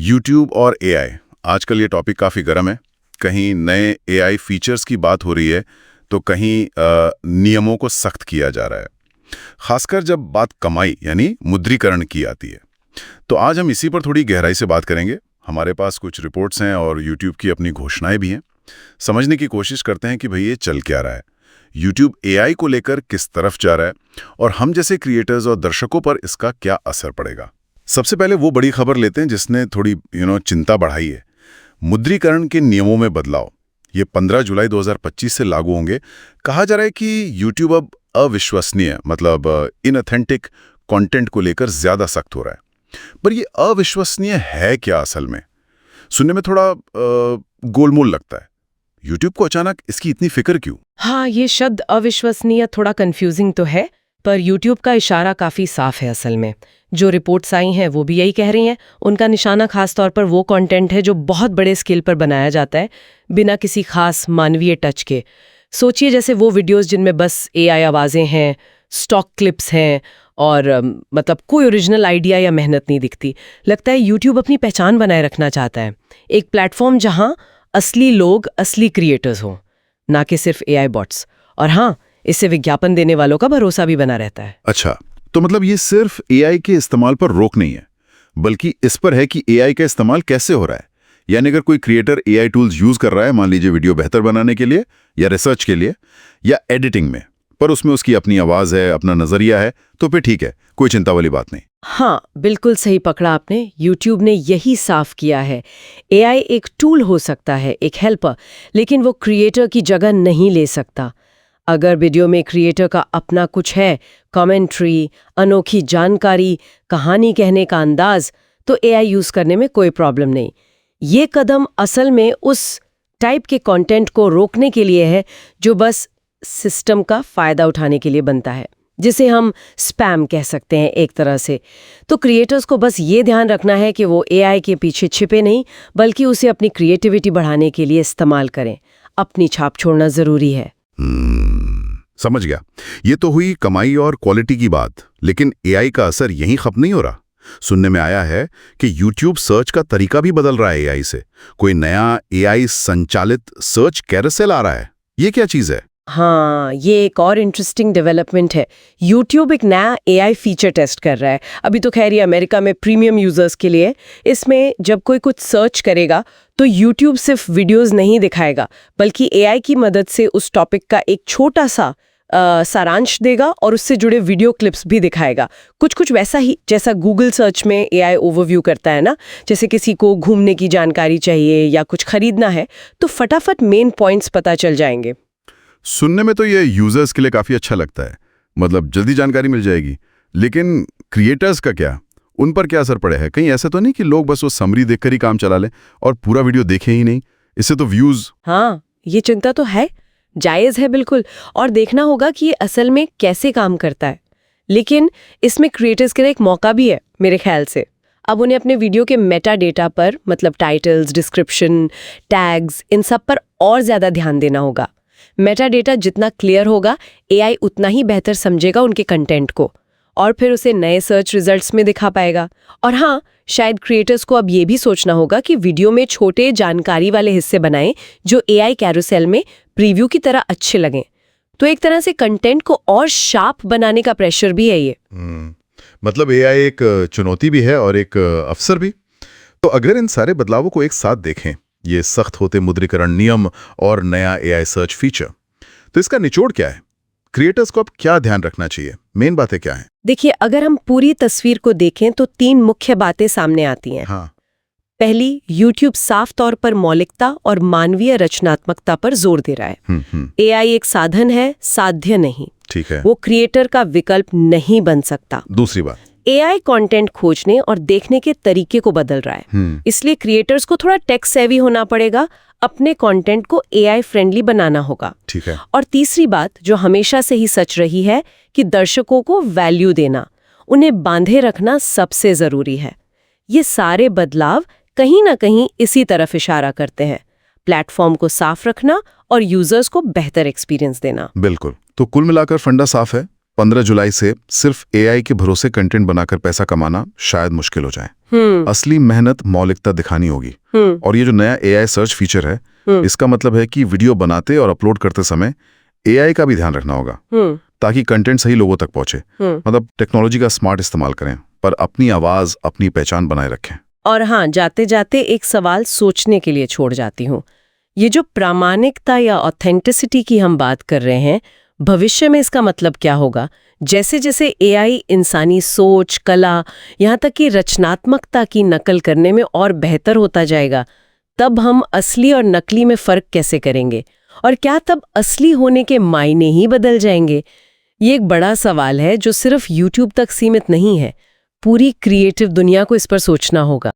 YouTube और AI आजकल ये टॉपिक काफ़ी गर्म है। कहीं नए एआई फीचर्स की बात हो रही है तो कहीं नियमों को सख्त किया जा रहा है, खासकर जब बात कमाई यानी मुद्रीकरण की आती है। तो आज हम इसी पर थोड़ी गहराई से बात करेंगे। हमारे पास कुछ रिपोर्ट्स हैं और यूट्यूब की अपनी घोषणाएं भी हैं। समझने की कोशिश करते हैं कि भाई ये चल क्या रहा है, यूट्यूब एआई को लेकर किस तरफ जा रहा है और हम जैसे क्रिएटर्स और दर्शकों पर इसका क्या असर पड़ेगा। सबसे पहले वो बड़ी खबर लेते हैं जिसने थोड़ी चिंता बढ़ाई है, मुद्रीकरण के नियमों में बदलाव। ये 15 जुलाई 2025 से लागू होंगे। कहा जा रहा है कि यूट्यूब अब अविश्वसनीय मतलब इनऑथेंटिक कंटेंट को लेकर ज्यादा सख्त हो रहा है। पर ये अविश्वसनीय है क्या असल में? सुनने में थोड़ा गोलमोल लगता है। यूट्यूब को अचानक इसकी इतनी फिक्र क्यों? हाँ, ये शब्द अविश्वसनीय थोड़ा कंफ्यूजिंग तो है, पर यूट्यूब का इशारा काफी साफ है। असल में जो रिपोर्ट्स आई हैं वो भी यही कह रही हैं। उनका निशाना खास तौर पर वो कंटेंट है जो बहुत बड़े स्केल पर बनाया जाता है बिना किसी खास मानवीय टच के। सोचिए जैसे वो वीडियोस जिनमें बस एआई आवाजें हैं, स्टॉक क्लिप्स हैं और मतलब कोई ओरिजिनल आइडिया या मेहनत नहीं दिखती। लगता है यूट्यूब अपनी पहचान बनाए रखना चाहता है, एक प्लेटफॉर्म जहां असली लोग, असली क्रिएटर्स हों, ना कि सिर्फ एआई बॉट्स। और हाँ, इससे विज्ञापन देने वालों का भरोसा भी बना रहता है। अच्छा, तो मतलब ये सिर्फ एआई के इस्तेमाल पर रोक नहीं है, बल्कि इस पर है कि एआई का इस्तेमाल कैसे हो रहा है। यानी अगर कोई क्रिएटर एआई टूल्स यूज कर रहा है, मान लीजिए वीडियो बेहतर बनाने के लिए या रिसर्च के लिए या एडिटिंग में, पर उसमें उसकी अपनी आवाज है, अपना नजरिया है, तो फिर ठीक है, कोई चिंता वाली बात नहीं। हाँ, बिल्कुल सही पकड़ा आपने। यूट्यूब ने यही साफ किया है। एआई एक टूल हो सकता है, एक हेल्पर, लेकिन वो क्रिएटर की जगह नहीं ले सकता। अगर वीडियो में क्रिएटर का अपना कुछ है, कमेंट्री, अनोखी जानकारी, कहानी कहने का अंदाज, तो एआई यूज करने में कोई प्रॉब्लम नहीं। ये कदम असल में उस टाइप के कंटेंट को रोकने के लिए है जो बस सिस्टम का फायदा उठाने के लिए बनता है, जिसे हम स्पैम कह सकते हैं एक तरह से। तो क्रिएटर्स को बस ये ध्यान रखना है कि वो एआई के पीछे छिपे नहीं, बल्कि उसे अपनी क्रिएटिविटी बढ़ाने के लिए इस्तेमाल करें। अपनी छाप छोड़ना जरूरी है। समझ गया। ये तो हुई कमाई और क्वालिटी की बात, लेकिन एआई का असर यहीं खत्म नहीं हो रहा। सुनने में आया है कि YouTube सर्च का तरीका भी बदल रहा है एआई से। कोई नया एआई संचालित सर्च कैरोसेल आ रहा है। ये क्या चीज है? हाँ, ये एक और इंटरेस्टिंग डेवलपमेंट है। YouTube एक नया एआई फीचर टेस्ट कर रहा है। अभी तो खैर ये अमेरिका में प्रीमियम यूजर्स के लिए। इसमें जब कोई कुछ सर्च करेगा तो YouTube सिर्फ वीडियोस नहीं दिखाएगा, बल्कि एआई की मदद से उस टॉपिक का एक छोटा सा सारांश देगा और उससे जुड़े वीडियो क्लिप्स भी दिखाएगा। कुछ वैसा ही जैसा गूगल सर्च में एआई ओवरव्यू करता है ना। जैसे किसी को घूमने की जानकारी चाहिए या कुछ खरीदना है तो फटाफट मेन पॉइंट्स पता चल जाएंगे। सुनने में तो ये यूजर्स के लिए काफी अच्छा लगता है, मतलब जल्दी जानकारी मिल जाएगी। लेकिन क्रिएटर्स का क्या? उन पर क्या असर पड़े है? कहीं ऐसा तो नहीं कि लोग बस वो समरी देखकर ही काम चला लें और पूरा वीडियो देखें ही नहीं? इससे तो व्यूज। हाँ, ये चिंता तो है, जायज है बिल्कुल। और देखना होगा कि ये असल में कैसे काम करता है। लेकिन इसमें क्रिएटर्स के लिए एक मौका भी है मेरे ख्याल से। अब उन्हें अपने वीडियो के मेटा डेटा पर, मतलब टाइटल्स, डिस्क्रिप्शन, टैग्स, इन सब पर और ज्यादा ध्यान देना होगा। मेटा डेटा जितना क्लियर होगा, एआई उतना ही बेहतर समझेगा उनके कंटेंट को और फिर उसे नए सर्च रिजल्ट्स में दिखा पाएगा। और हाँ, शायद क्रिएटर्स को अब ये भी सोचना होगा कि वीडियो में छोटे जानकारी वाले हिस्से बनाएं जो एआई कैरोसेल में प्रीव्यू की तरह अच्छे लगें। तो एक तरह से कंटेंट को और शार्प बनाने का प्रेशर भी है ये। मतलब एआई एक चुनौती भी है और एक अवसर भी। तो अगर इन सारे बदलावों को एक साथ देखें, ये सख्त होते मुद्रीकरण नियम और नया एआई सर्च फीचर, तो इसका निचोड़ क्या है? क्रिएटर्स को अब क्या ध्यान रखना चाहिए? मेन बातें क्या हैं? देखिए, अगर हम पूरी तस्वीर को देखें तो 3 मुख्य बातें सामने आती हैं। हाँ। पहली, YouTube साफ तौर पर मौलिकता और मानवीय रचनात्मकता पर जोर दे रहा है। एआई एक साधन है, साध्य नहीं। ठीक है। वो क्रिएटर का विकल्प नहीं बन सकता। दूसरी बात, एआई कंटेंट खोजने और देखने के तरीके को बदल रहा है। इसलिए क्रिएटर्स को थोड़ा टेक सेवी होना पड़ेगा, अपने कंटेंट को एआई फ्रेंडली बनाना होगा। ठीक है। और तीसरी बात जो हमेशा से ही सच रही है कि दर्शकों को वैल्यू देना, उन्हें बांधे रखना सबसे जरूरी है। ये सारे बदलाव कहीं ना कहीं इसी तरफ इशारा करते हैं, प्लेटफॉर्म को साफ रखना और यूजर्स को बेहतर एक्सपीरियंस देना। बिल्कुल। तो कुल मिलाकर फंडा साफ है, 15 जुलाई से सिर्फ एआई के भरोसे कंटेंट बनाकर पैसा कमाना शायद मुश्किल हो जाए। असली मेहनत मौलिकता दिखानी होगी। और ये जो नया एआई सर्च फीचर है, इसका मतलब है कि वीडियो बनाते और अपलोड करते समय एआई का भी ध्यान रखना होगा ताकि कंटेंट सही लोगों तक पहुंचे। मतलब टेक्नोलॉजी का स्मार्ट इस्तेमाल करें पर अपनी आवाज, अपनी पहचान बनाए रखें। और हाँ, जाते जाते एक सवाल सोचने के लिए छोड़ जाती हूँ। ये जो प्रामाणिकता या ऑथेंटिसिटी की हम बात कर रहे हैं, भविष्य में इसका मतलब क्या होगा? जैसे जैसे एआई इंसानी सोच, कला, यहाँ तक कि रचनात्मकता की नकल करने में और बेहतर होता जाएगा, तब हम असली और नकली में फर्क कैसे करेंगे? और क्या तब असली होने के मायने ही बदल जाएंगे? ये एक बड़ा सवाल है जो सिर्फ YouTube तक सीमित नहीं है। पूरी क्रिएटिव दुनिया को इस पर सोचना होगा।